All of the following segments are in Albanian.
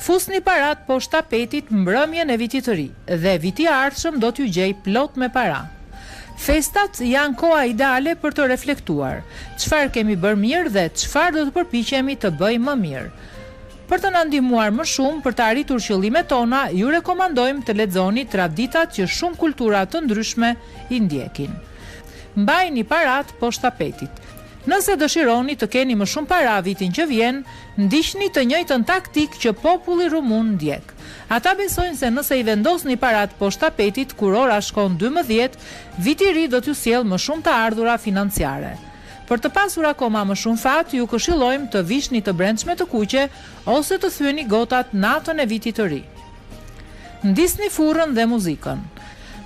Fusni parat poshtë tapetit mbrëmjen e vitit të ri dhe viti i ardhshëm do t'ju gjej plot me para. Festat janë koha ideale për të reflektuar çfarë kemi bërë mirë dhe çfarë do të përpiqemi të bëjmë më mirë. Për të na ndihmuar më shumë për të arritur qëllimet tona, ju rekomandojmë të lexoni traditat që shumë kultura të ndryshme i ndjekin. Mbajini parat poshtë tapetit. Nëse dëshironi të keni më shumë para vitin që vjen, ndiqni të njëjtën taktik që populli rumun ndjek. Ata besojnë se nëse i vendosni parat poshtë tapetit kur ora shkon 12, viti i ri do t'ju sjellë më shumë të ardhura financiare. Për të pasur akoma më shumë fat, ju këshillojmë të vishni të brendshme të kuqe ose të thyeni gotat natën e vitit të ri. Ndisni furrën dhe muzikën.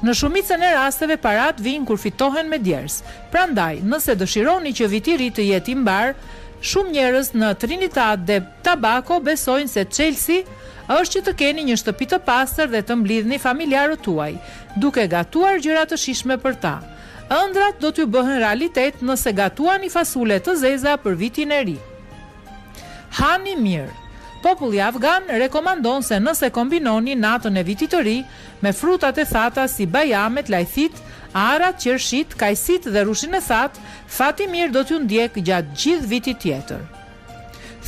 Në shumicën e rasteve parat vijnë kur fitohen me djers. Prandaj, nëse dëshironi që viti i ri të jetë i mbar, shumë njerëz në Trinidad dhe Tobago besojnë se çelësi është që të keni një shtëpi të pastër dhe të mblidhni familjarët tuaj, duke gatuar gjëra të shijshme për ta. Ëndrat do t'ju bëhen realitet nëse gatuani fasule të zeza për vitin e ri. Hani mirë. Populli afgan rekomandon se nëse kombinoni natën e vitit të ri me frutat e thata si bajamet, lajthit, arat, qershit, kajsit dhe rushin e that, fati mirë do t'ju ndjek gjatë gjithë vitit tjetër.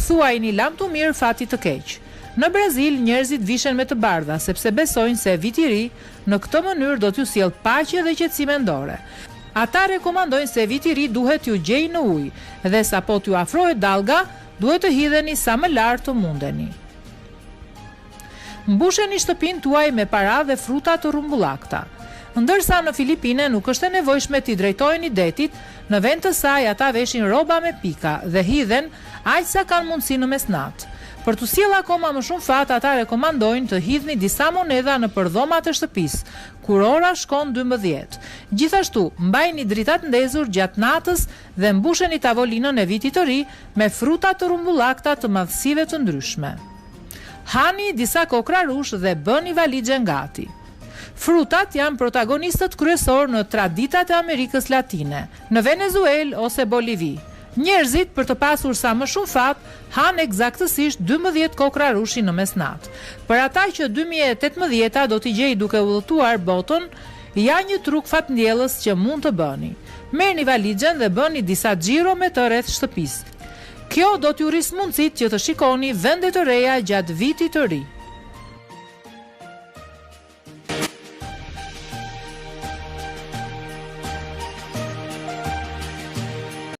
Thuajini lam të mirë fati të keq. Në Brazil njerëzit vishen me të bardha sepse besojnë se viti i ri në këtë mënyrë do t'ju sjell paqe dhe qetësi mendore. Ata rekomandojnë se viti i ri duhet t'ju gjejë në ujë dhe sapo t'ju afrohet dallga, duhet të hidheni sa më lart të mundeni. Mbusheni shtëpinë tuaj me para dhe fruta të rrumbullakta. Ndërsa në Filipine nuk është e nevojshme t'i drejtoheni detit, në vend të saj ata veshin rroba me pika dhe hidhen aq sa kanë mundësi në mesnat. Për të sjellë akoma më shumë fat, ata rekomandojnë të hidhni disa monedha në përdhomat e shtëpisë, kur ora shkon 12. Gjithashtu, mbajini dritat ndezur gjatë natës dhe mbusheni tavolinën e vitit të ri me fruta të rrumbullakta të madhësive të ndryshme. Hani disa kokra rush dhe bëni valixhen gati. Frutat janë protagonistët kryesor në traditat e Amerikës Latine, në Venezuelë ose Bolivi. Njerëzit për të pasur sa më shumë fat, han eksaktësisht 12 kokra rushi në mesnat. Për ata që 2018 do t'i gjej duke udhëtuar botën, ja një truk fatndjellës që mund të bëni. Merrni valixhen dhe bëni disa xhiro me të rreth shtëpisë. Kjo do t'ju rrisë mundësitë që të shikoni vende të reja gjatë vitit të ri.